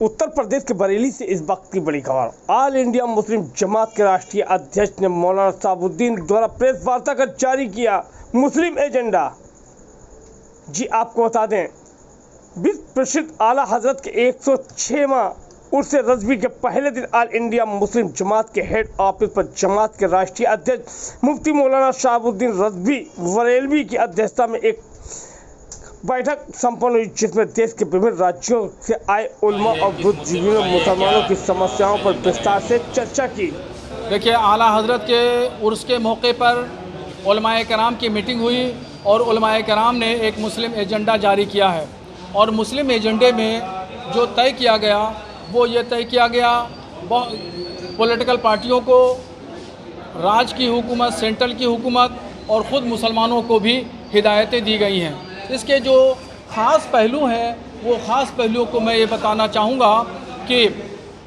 उत्तर प्रदेश के बरेली से इस वक्त की बड़ी खबर। ऑल इंडिया मुस्लिम जमात के राष्ट्रीय अध्यक्ष ने मौलाना शहाबुद्दीन द्वारा प्रेस वार्ता कर जारी किया मुस्लिम एजेंडा। जी आपको बता दें, विश्व प्रसिद्ध आला हजरत के 106वां उर्स रज़वी के पहले दिन ऑल इंडिया मुस्लिम जमात के हेड ऑफिस पर जमात के राष्ट्रीय अध्यक्ष मुफ्ती मौलाना शहाबुद्दीन रज़वी बरेलवी की अध्यक्षता में एक बैठक संपन्न हुई, जिसमें देश के विभिन्न राज्यों से आए उलमा और बुद्धिजीवियों ने मुसलमानों की समस्याओं पर विस्तार से चर्चा की। देखिए, आला हजरत के उर्स के मौके पर उलमाए कराम की मीटिंग हुई और उलमाए कराम ने एक मुस्लिम एजेंडा जारी किया है। और मुस्लिम एजेंडे में जो तय किया गया वो ये तय किया गया, पॉलिटिकल पार्टियों को, राज्य की हुकूमत, सेंट्रल की हुकूमत और ख़ुद मुसलमानों को भी हिदायतें दी गई हैं। इसके जो ख़ास पहलू हैं वो ख़ास पहलुओं को मैं ये बताना चाहूँगा कि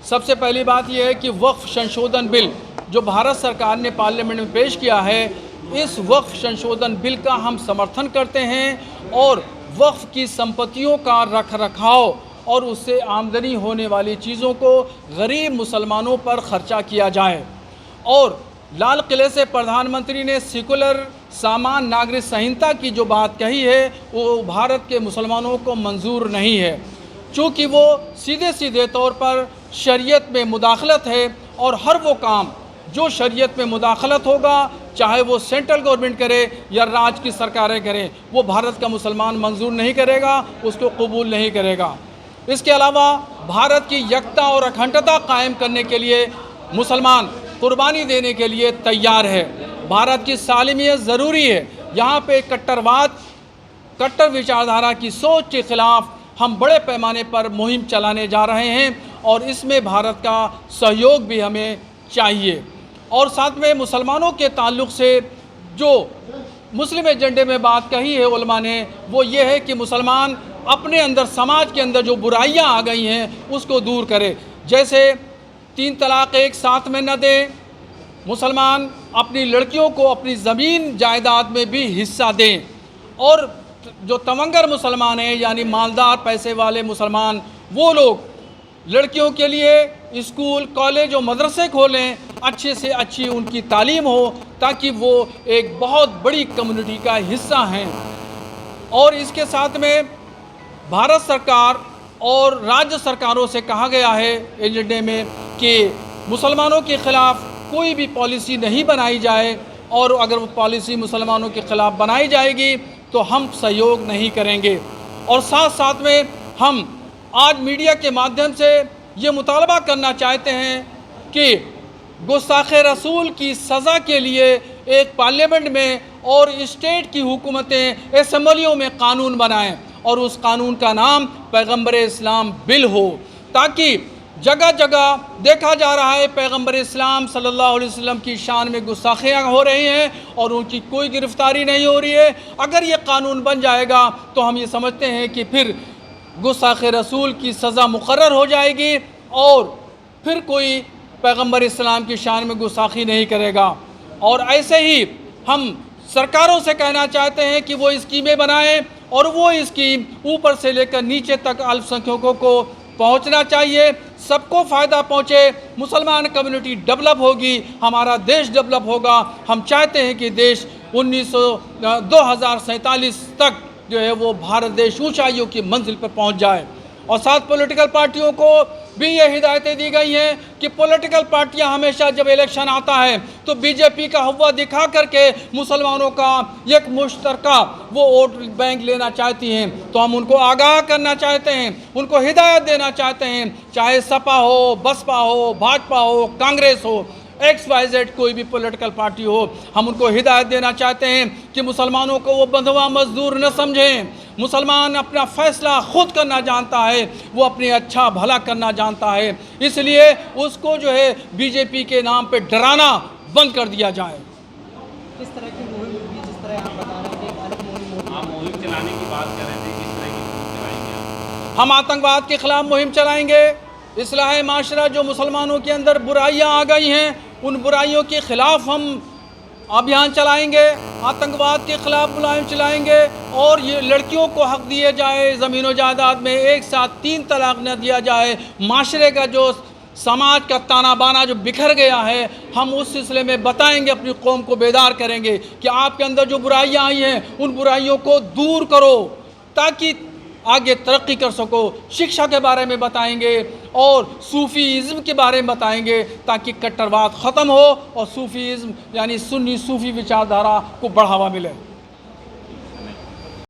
सबसे पहली बात यह है कि वक्फ़ संशोधन बिल जो भारत सरकार ने पार्लियामेंट में पेश किया है, इस वक्फ़ संशोधन बिल का हम समर्थन करते हैं और वक्फ़ की संपत्तियों का रख रखाव और उससे आमदनी होने वाली चीज़ों को गरीब मुसलमानों पर ख़र्चा किया जाए। और लाल किले से प्रधानमंत्री ने सेकुलर सामान नागरिक संहिता की जो बात कही है वो भारत के मुसलमानों को मंजूर नहीं है, चूँकि वो सीधे सीधे तौर पर शरीयत में मुदाखलत है और हर वो काम जो शरीयत में मुदाखलत होगा, चाहे वो सेंट्रल गवर्नमेंट करे या राज्य की सरकारें करें, वो भारत का मुसलमान मंजूर नहीं करेगा, उसको कबूल नहीं करेगा। इसके अलावा भारत की एकता और अखंडता कायम करने के लिए मुसलमान कुर्बानी देने के लिए तैयार है। भारत की सालिमियत ज़रूरी है। यहाँ पे कट्टरवाद, कट्टर विचारधारा की सोच के ख़िलाफ़ हम बड़े पैमाने पर मुहिम चलाने जा रहे हैं और इसमें भारत का सहयोग भी हमें चाहिए। और साथ में मुसलमानों के ताल्लुक़ से जो मुस्लिम एजेंडे में बात कही है उलमा ने, वो ये है कि मुसलमान अपने अंदर, समाज के अंदर जो बुराइयां आ गई हैं उसको दूर करे। जैसे 3 तलाक़ एक साथ में न दें, मुसलमान अपनी लड़कियों को अपनी ज़मीन जायदाद में भी हिस्सा दें, और जो तमंगर मुसलमान हैं यानी मालदार पैसे वाले मुसलमान, वो लोग लड़कियों के लिए स्कूल, कॉलेज और मदरसे खोलें, अच्छे से अच्छी उनकी तालीम हो, ताकि वो एक बहुत बड़ी कम्युनिटी का हिस्सा हैं। और इसके साथ में भारत सरकार और राज्य सरकारों से कहा गया है एजेंडे में कि मुसलमानों के ख़िलाफ़ कोई भी पॉलिसी नहीं बनाई जाए, और अगर वो पॉलिसी मुसलमानों के ख़िलाफ़ बनाई जाएगी तो हम सहयोग नहीं करेंगे। और साथ साथ में हम आज मीडिया के माध्यम से ये मुतालबा करना चाहते हैं कि गुस्ताखे रसूल की सज़ा के लिए एक पार्लियामेंट में और स्टेट की हुकूमतें असम्बलियों में कानून बनाएं, और उस कानून का नाम पैगम्बर इस्लाम बिल हो, ताकि जगह जगह देखा जा रहा है पैगम्बर इस्लाम सल्लल्लाहु अलैहि वसल्लम की शान में गुस्ताखियाँ हो रही हैं और उनकी कोई गिरफ़्तारी नहीं हो रही है। अगर ये कानून बन जाएगा तो हम ये समझते हैं कि फिर गुस्ताखे रसूल की सज़ा मुकर्रर हो जाएगी और फिर कोई पैगम्बर इस्लाम की शान में गुस्ताखी नहीं करेगा। और ऐसे ही हम सरकारों से कहना चाहते हैं कि वो स्कीमें बनाएं और वो स्कीम ऊपर से लेकर नीचे तक अल्पसंख्यकों को पहुंचना चाहिए, सबको फ़ायदा पहुंचे, मुसलमान कम्युनिटी डेवलप होगी, हमारा देश डेवलप होगा। हम चाहते हैं कि देश 2047 तक जो है वो भारत देश ऊंचाइयों की मंजिल पर पहुंच जाए। और साथ पॉलिटिकल पार्टियों को भी ये हिदायतें दी गई हैं कि पॉलिटिकल पार्टियां हमेशा जब इलेक्शन आता है तो बीजेपी का हुआ दिखा करके मुसलमानों का एक मुश्तरका वो वोट बैंक लेना चाहती हैं। तो हम उनको आगाह करना चाहते हैं, उनको हिदायत देना चाहते हैं, चाहे सपा हो, बसपा हो, भाजपा हो, कांग्रेस हो, XYZ कोई भी पॉलिटिकल पार्टी हो, हम उनको हिदायत देना चाहते हैं कि मुसलमानों को वो बंधुआ मजदूर न समझें। मुसलमान अपना फ़ैसला ख़ुद करना जानता है, वो अपने अच्छा भला करना जानता है, इसलिए उसको जो है बीजेपी के नाम पे डराना बंद कर दिया जाए। किस तरह की मुहिम होगी, जिस तरह आप बता रहे थे, एक अलग मुहिम, आप मुहिम चलाने की बात कर रहे थे, किस तरह की मुहिम चलाएंगे? हम आतंकवाद के ख़िलाफ़ मुहिम चलाएँगे। इस्लाह माशरा जो मुसलमानों के अंदर बुराइयाँ आ गई हैं, उन बुराइयों के ख़िलाफ़ हम अभियान चलाएंगे, आतंकवाद के खिलाफ मुहिम चलाएंगे और ये लड़कियों को हक दिए जाए, ज़मीन व जायदाद में एक साथ 3 तलाक न दिया जाए। माशरे का जो समाज का ताना बाना जो बिखर गया है, हम उस सिलसिले में बताएंगे, अपनी कौम को बेदार करेंगे कि आपके अंदर जो बुराइयां आई हैं उन बुराइयों को दूर करो ताकि आगे तरक्की कर सको। शिक्षा के बारे में बताएंगे और सूफ़ीज़्म के बारे में बताएंगे ताकि कट्टरवाद ख़त्म हो और सूफ़ीज़्म यानी सुन्नी सूफ़ी विचारधारा को बढ़ावा मिले।